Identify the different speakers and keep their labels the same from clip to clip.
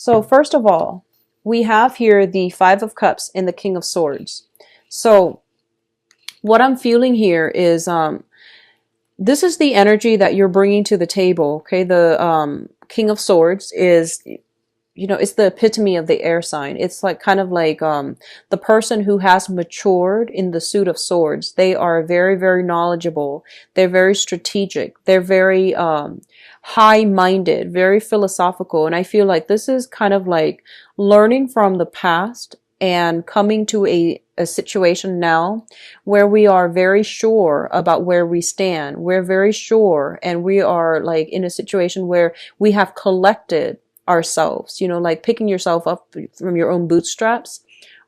Speaker 1: So first of all, we have here the Five of Cups and the King of Swords. So what I'm feeling here is this is the energy that you're bringing to the table. Okay, the King of Swords is, it's the epitome of the air sign. It's like kind of like the person who has matured in the suit of swords. They are very, very knowledgeable. They're very strategic. They're very high-minded, very philosophical. And I feel like this is kind of like learning from the past and coming to a situation now where we are very sure about where we stand. We're very sure, and we are like in a situation where we have collected ourselves, like picking yourself up from your own bootstraps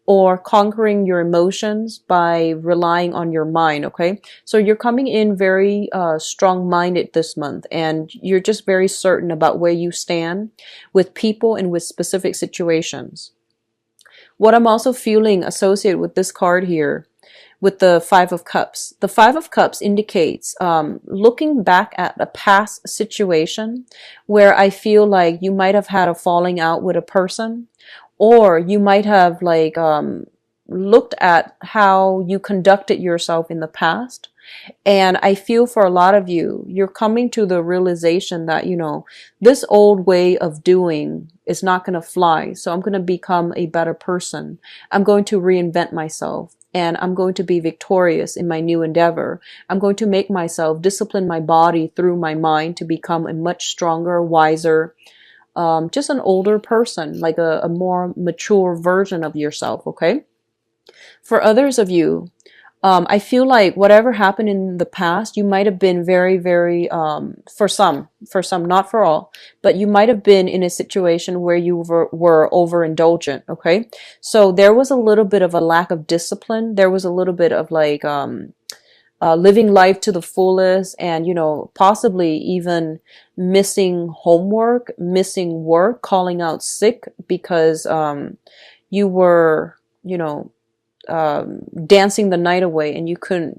Speaker 1: or conquering your emotions by relying on your mind. Okay, so you're coming in very strong-minded this month, and you're just very certain about where you stand with people and with specific situations. What I'm also feeling associated with this card here, with the Five of Cups. The Five of Cups indicates looking back at a past situation where I feel like you might have had a falling out with a person, or you might have like looked at how you conducted yourself in the past. And I feel for a lot of you, you're coming to the realization that, this old way of doing is not going to fly. So I'm going to become a better person. I'm going to reinvent myself, and I'm going to be victorious in my new endeavor. I'm going to make myself discipline my body through my mind to become a much stronger, wiser, just an older person, like a more mature version of yourself. Okay. For others of you, I feel like whatever happened in the past, you might have been very, very, for some, not for all, but you might have been in a situation where you were overindulgent. Okay. So there was a little bit of a lack of discipline. There was a little bit of like, living life to the fullest, and, possibly even missing homework, missing work, calling out sick because, you were, dancing the night away and you couldn't,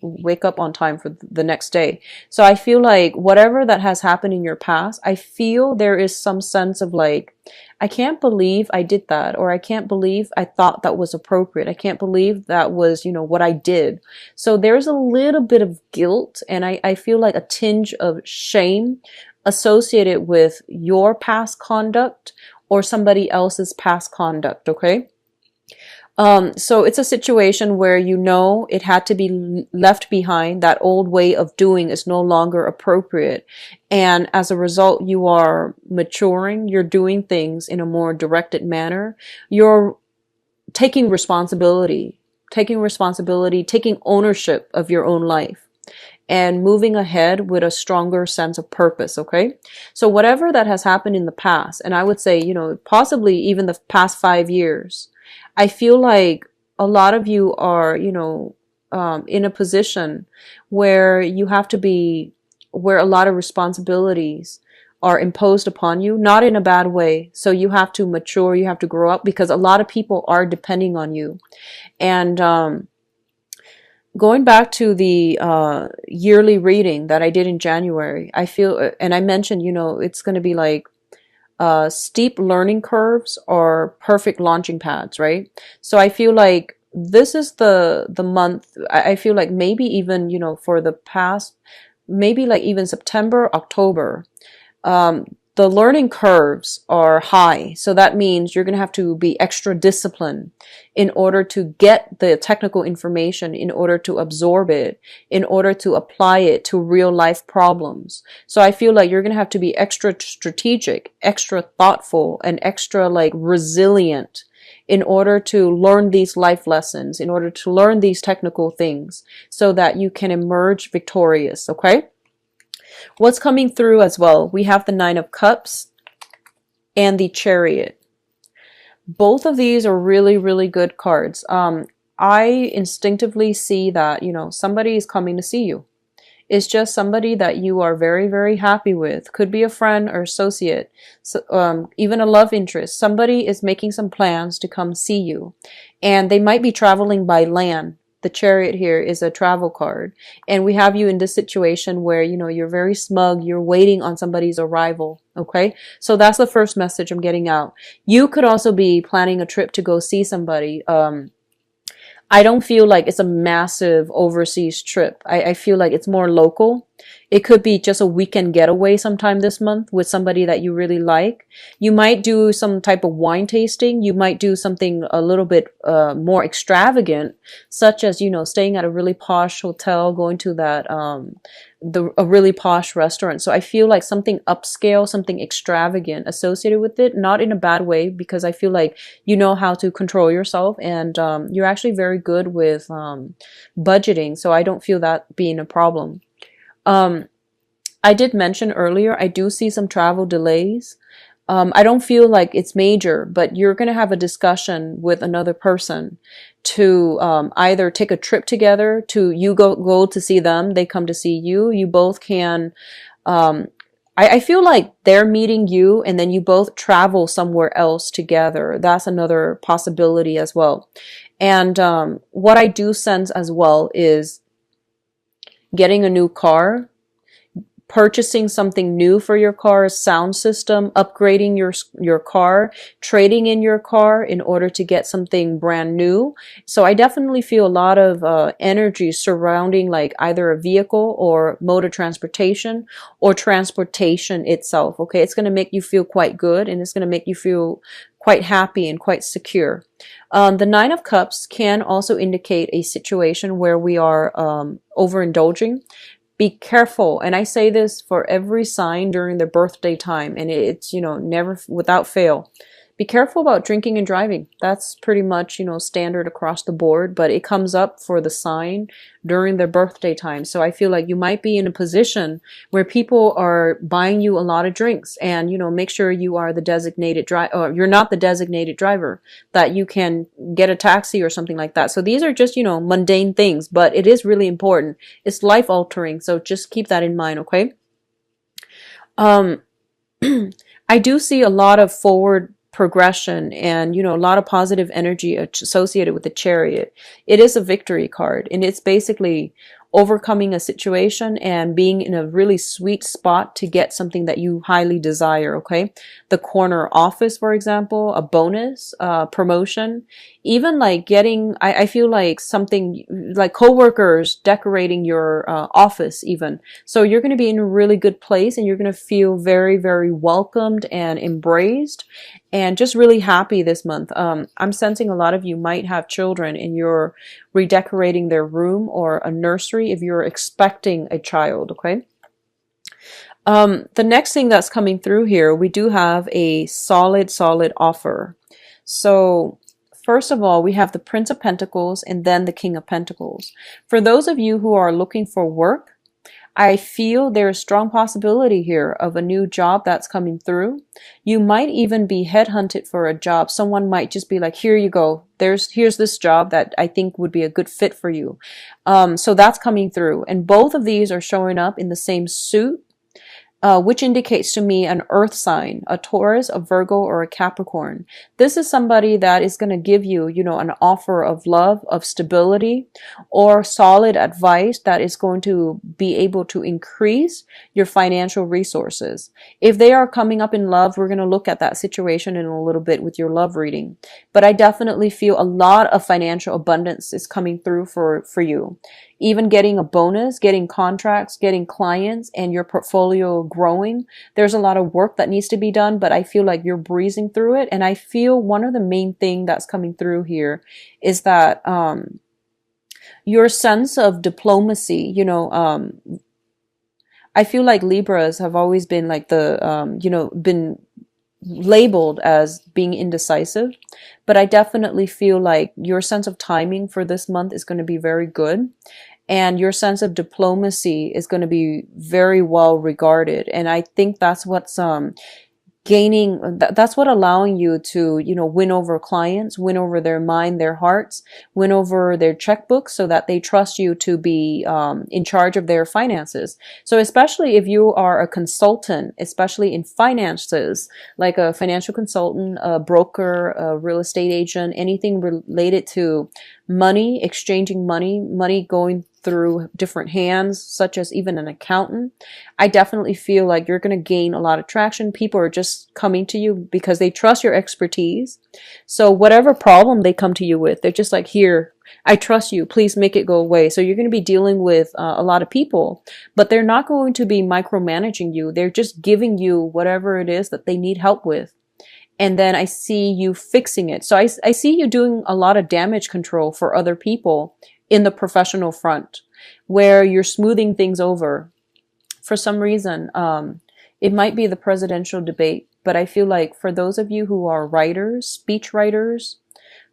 Speaker 1: wake up on time for the next day. So I feel like whatever that has happened in your past, I feel there is some sense of like, I can't believe I did that, or I can't believe I thought that was appropriate. I can't believe that was, what I did. So there's a little bit of guilt, and I feel like a tinge of shame associated with your past conduct or somebody else's past conduct. Okay. So it's a situation where it had to be left behind. That old way of doing is no longer appropriate. And as a result, you are maturing. You're doing things in a more directed manner. You're taking responsibility, taking ownership of your own life, and moving ahead with a stronger sense of purpose. Okay. So whatever that has happened in the past, and I would say, possibly even the past 5 years, I feel like a lot of you are, in a position where you have to be, where a lot of responsibilities are imposed upon you, not in a bad way. So you have to mature, you have to grow up, because a lot of people are depending on you. And going back to the yearly reading that I did in January, I feel, and I mentioned, it's going to be like, steep learning curves or perfect launching pads, right? So I feel like this is the month. I feel like maybe even, for the past, maybe like even September, October, the learning curves are high. So that means you're going to have to be extra disciplined in order to get the technical information, in order to absorb it, in order to apply it to real life problems. So I feel like you're going to have to be extra strategic, extra thoughtful, and extra like resilient in order to learn these life lessons, in order to learn these technical things so that you can emerge victorious. Okay. What's coming through as well? We have the Nine of Cups and the Chariot. Both of these are really, really good cards. I instinctively see that, somebody is coming to see you. It's just somebody that you are very, very happy with. Could be a friend or associate, so, even a love interest. Somebody is making some plans to come see you, and they might be traveling by land. the Chariot here is a travel card. And we have you in this situation where, you know, you're very smug, you're waiting on somebody's arrival. Okay. So that's the first message I'm getting out. You could also be planning a trip to go see somebody. I don't feel like it's a massive overseas trip. I feel like it's more local. It could be just a weekend getaway sometime this month with somebody that you really like. You might do some type of wine tasting. You might do something a little bit more extravagant, such as, you know, staying at a really posh hotel, going to that a really posh restaurant. So I feel like something upscale, something extravagant associated with it, not in a bad way, because I feel like you know how to control yourself, and you're actually very good with budgeting. So I don't feel that being a problem. I did mention earlier, I do see some travel delays. I don't feel like it's major, but you're going to have a discussion with another person to either take a trip together, to you go to see them, they come to see you. You both can, I feel like they're meeting you and then you both travel somewhere else together. That's another possibility as well. And what I do sense as well is getting a new car, purchasing something new for your car, sound system, upgrading your car, trading in your car in order to get something brand new. So I definitely feel a lot of energy surrounding like either a vehicle or mode of transportation or transportation itself. Okay, it's going to make you feel quite good, and it's going to make you feel quite happy and quite secure. The Nine of Cups can also indicate a situation where we are overindulging. Be careful, and I say this for every sign during their birthday time, and it's, you know, never without fail. Be careful about drinking and driving. That's pretty much, you know, standard across the board, but it comes up for the sign during their birthday time. So I feel like you might be in a position where people are buying you a lot of drinks, and, you know, make sure you are the designated driver, or you're not the designated driver, that you can get a taxi or something like that. So these are just, you know, mundane things, but it is really important. It's life altering. So just keep that in mind. Okay. I do see a lot of forward progression and, you know, a lot of positive energy associated with the Chariot. It is a victory card, and it's basically overcoming a situation and being in a really sweet spot to get something that you highly desire. Okay. The corner office, for example, a bonus, promotion, even like getting, I feel like something like coworkers decorating your office even. So you're going to be in a really good place, and you're going to feel very, very welcomed and embraced and just really happy this month. I'm sensing a lot of you might have children and you're redecorating their room, or a nursery if you're expecting a child. Okay. The next thing that's coming through here, we do have a solid offer. So first of all, we have the Prince of Pentacles and then the King of Pentacles. For those of you who are looking for work, I feel there's strong possibility here of a new job that's coming through. You might even be headhunted for a job. Someone might just be like, here you go. Here's this job that I think would be a good fit for you. So that's coming through. And both of these are showing up in the same suit, which indicates to me an earth sign, a Taurus, a Virgo, or a Capricorn. This is somebody that is going to give you, you know, an offer of love, of stability, or solid advice that is going to be able to increase your financial resources. If they are coming up in love, we're going to look at that situation in a little bit with your love reading. But I definitely feel a lot of financial abundance is coming through for you. Even getting a bonus, getting contracts, getting clients, and your portfolio growing. There's a lot of work that needs to be done, but I feel like you're breezing through it. And I feel one of the main things that's coming through here is that your sense of diplomacy, you know, I feel like Libras have always been like the, you know, been labeled as being indecisive, but I definitely feel like your sense of timing for this month is going to be very good. And your sense of diplomacy is going to be very well regarded. And I think that's what's that's what allowing you to, you know, win over clients, win over their mind, their hearts, win over their checkbooks, so that they trust you to be in charge of their finances. So especially if you are a consultant, especially in finances, like a financial consultant, a broker, a real estate agent, anything related to money, exchanging money going through different hands, such as even an accountant. I definitely feel like you're going to gain a lot of traction. People are just coming to you because they trust your expertise. So whatever problem they come to you with, they're just like, here, I trust you, please make it go away. So you're going to be dealing with a lot of people, but they're not going to be micromanaging you. They're just giving you whatever it is that they need help with. And then I see you fixing it. So I see you doing a lot of damage control for other people in the professional front, where you're smoothing things over. For some reason, it might be the presidential debate, but I feel like for those of you who are writers, speech writers,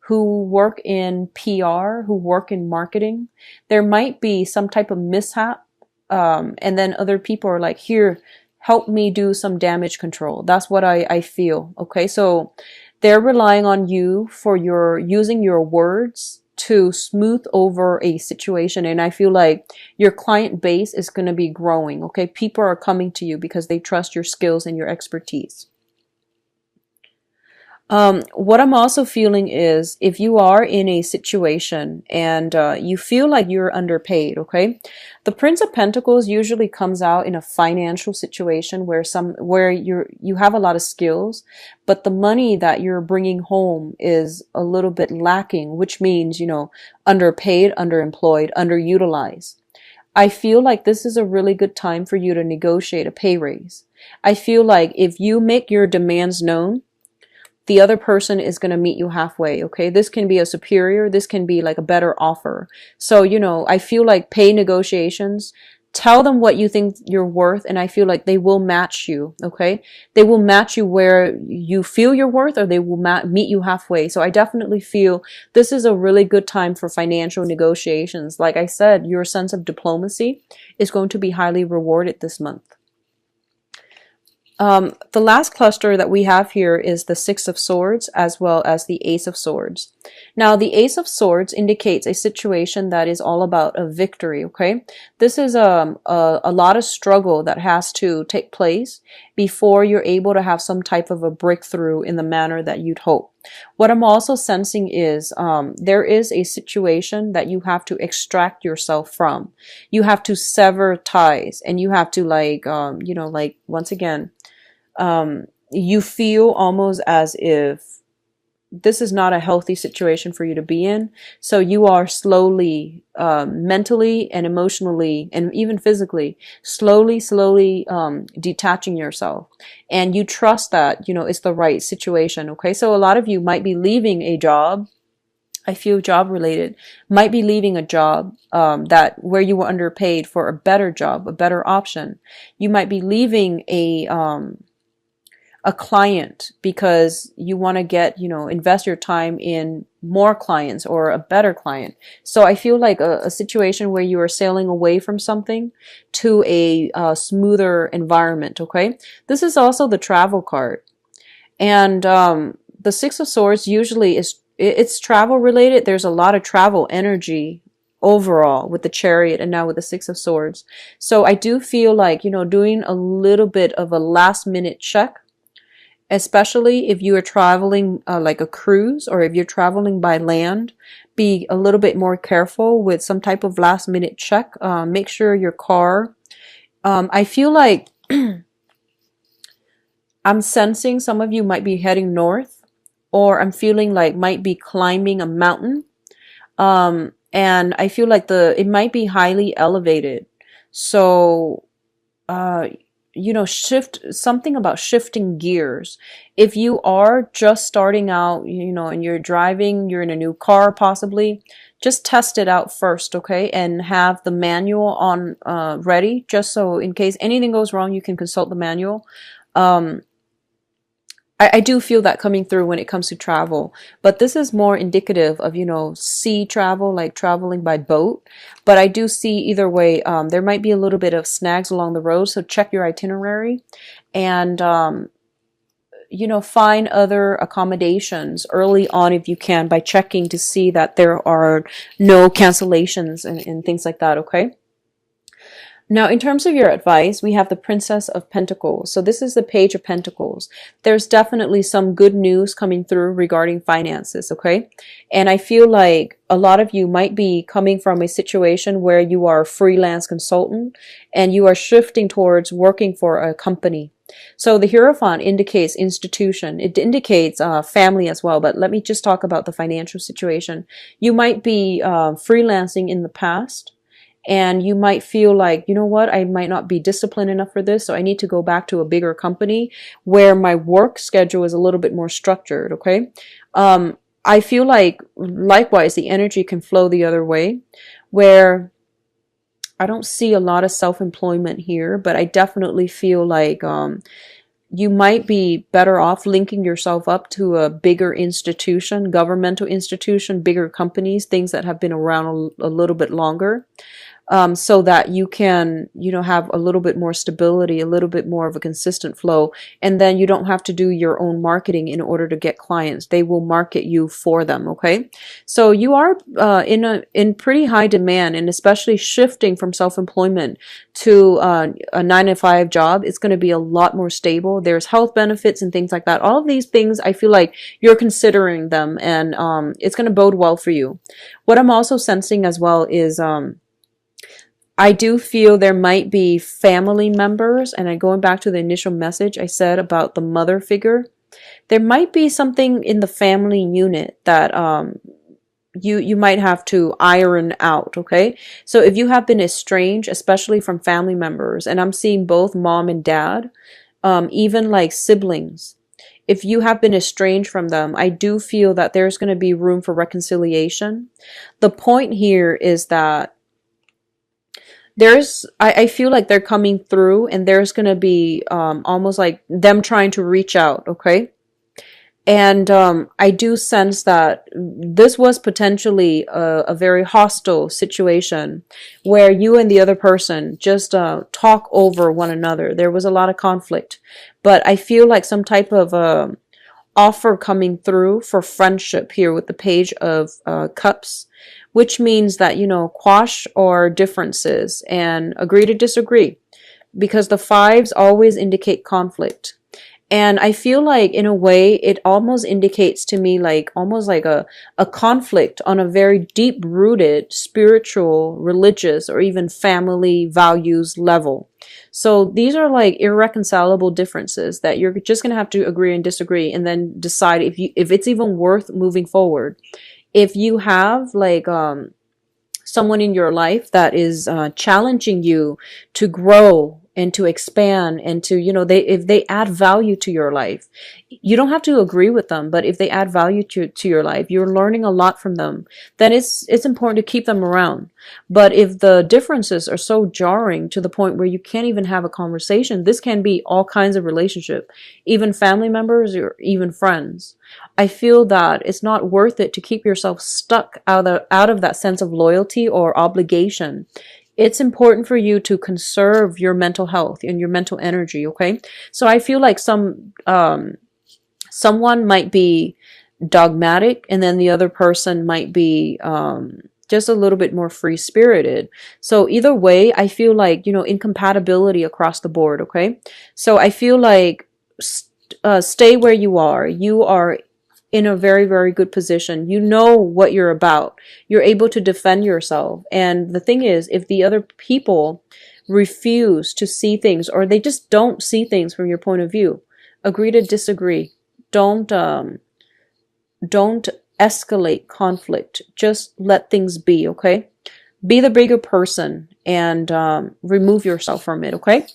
Speaker 1: who work in PR, who work in marketing, there might be some type of mishap. And then other people are like, here, help me do some damage control. That's what I feel. Okay. So they're relying on you for using your words to smooth over a situation. And I feel like your client base is going to be growing. Okay. People are coming to you because they trust your skills and your expertise. What I'm also feeling is if you are in a situation and you feel like you're underpaid, okay? The Prince of Pentacles usually comes out in a financial situation where you have a lot of skills, but the money that you're bringing home is a little bit lacking, which means, underpaid, underemployed, underutilized. I feel like this is a really good time for you to negotiate a pay raise. I feel like if you make your demands known, the other person is going to meet you halfway, okay? This can be a superior. This can be like a better offer. So, I feel like pay negotiations, tell them what you think you're worth, and I feel like they will match you, okay? They will match you where you feel you're worth, or they will meet you halfway. So I definitely feel this is a really good time for financial negotiations. Like I said, your sense of diplomacy is going to be highly rewarded this month. The last cluster that we have here is the Six of Swords as well as the Ace of Swords. Now, the Ace of Swords indicates a situation that is all about a victory, okay? This is a lot of struggle that has to take place before you're able to have some type of a breakthrough in the manner that you'd hope. What I'm also sensing is there is a situation that you have to extract yourself from. You have to sever ties, and you have to once again, you feel almost as if this is not a healthy situation for you to be in. So you are slowly, mentally and emotionally and even physically, slowly, detaching yourself. And you trust that, it's the right situation. Okay. So a lot of you might be leaving a job. I feel job related, might be leaving a job, where you were underpaid for a better job, a better option. You might be leaving a client because you want to invest your time in more clients or a better client. So I feel like a situation where you are sailing away from something to a smoother environment. Okay. This is also the travel card. And, the Six of Swords usually it's travel related. There's a lot of travel energy overall with the Chariot and now with the Six of Swords. So I do feel like, doing a little bit of a last minute check, especially if you are traveling like a cruise, or if you're traveling by land, be a little bit more careful with some type of last minute check. Make sure your car, I feel like I'm sensing some of you might be heading north, or I'm feeling like might be climbing a mountain. And I feel like it might be highly elevated. So, shift something about shifting gears. If you are just starting out, and you're driving, you're in a new car possibly, just test it out first, okay? And have the manual on ready, just so in case anything goes wrong, you can consult the manual. I do feel that coming through when it comes to travel, but this is more indicative of, sea travel, like traveling by boat. But I do see either way, there might be a little bit of snags along the road. So check your itinerary and, find other accommodations early on if you can, by checking to see that there are no cancellations and things like that. Okay. Now, in terms of your advice, we have the Princess of Pentacles. So this is the Page of Pentacles. There's definitely some good news coming through regarding finances, okay? And I feel like a lot of you might be coming from a situation where you are a freelance consultant and you are shifting towards working for a company. So the Hierophant indicates institution. It indicates family as well, but let me just talk about the financial situation. You might be freelancing in the past, and you might feel like, you know what, I might not be disciplined enough for this, so I need to go back to a bigger company where my work schedule is a little bit more structured, okay? I feel like, likewise, the energy can flow the other way, where I don't see a lot of self-employment here, but I definitely feel like you might be better off linking yourself up to a bigger institution, governmental institution, bigger companies, things that have been around a little bit longer. So that you can, you know, have a little bit more stability, a little bit more of a consistent flow. And then you don't have to do your own marketing in order to get clients. They will market you for them. Okay. So you are in pretty high demand, and especially shifting from self-employment to a 9-to-5 job. It's going to be a lot more stable. There's health benefits and things like that. All of these things, I feel like you're considering them, and it's going to bode well for you. What I'm also sensing as well is I do feel there might be family members, and I'm going back to the initial message I said about the mother figure. There might be something in the family unit that you might have to iron out, okay? So if you have been estranged, especially from family members, and I'm seeing both mom and dad, even like siblings, if you have been estranged from them, I do feel that there's going to be room for reconciliation. The point here is that I feel like they're coming through, and there's going to be almost like them trying to reach out, okay? And I do sense that this was potentially a very hostile situation where you and the other person just talk over one another. There was a lot of conflict, but I feel like some type of offer coming through for friendship here with the Page of Cups, which means that, you know, quash our differences and agree to disagree, because the fives always indicate conflict. And I feel like, in a way, it almost indicates to me like almost like a conflict on a very deep rooted spiritual, religious, or even family values level. So these are like irreconcilable differences that you're just going to have to agree and disagree, and then decide if it's even worth moving forward. If you have like someone in your life that is challenging you to grow and to expand and to, you know, if they add value to your life, you don't have to agree with them, but if they add value to your life, you're learning a lot from them, then it's important to keep them around. But if the differences are so jarring to the point where you can't even have a conversation, this can be all kinds of relationship, even family members or even friends. I feel that it's not worth it to keep yourself stuck out of that sense of loyalty or obligation. It's important for you to conserve your mental health and your mental energy, okay? So I feel like someone might be dogmatic, and then the other person might be just a little bit more free-spirited. So either way, I feel like, you know, incompatibility across the board, okay? So I feel like stay where you are. You are in a very, very good position. You know what you're about. You're able to defend yourself. And the thing is, if the other people refuse to see things, or they just don't see things from your point of view, agree to disagree. Don't escalate conflict. Just let things be, okay? Be the bigger person and remove yourself from it, okay?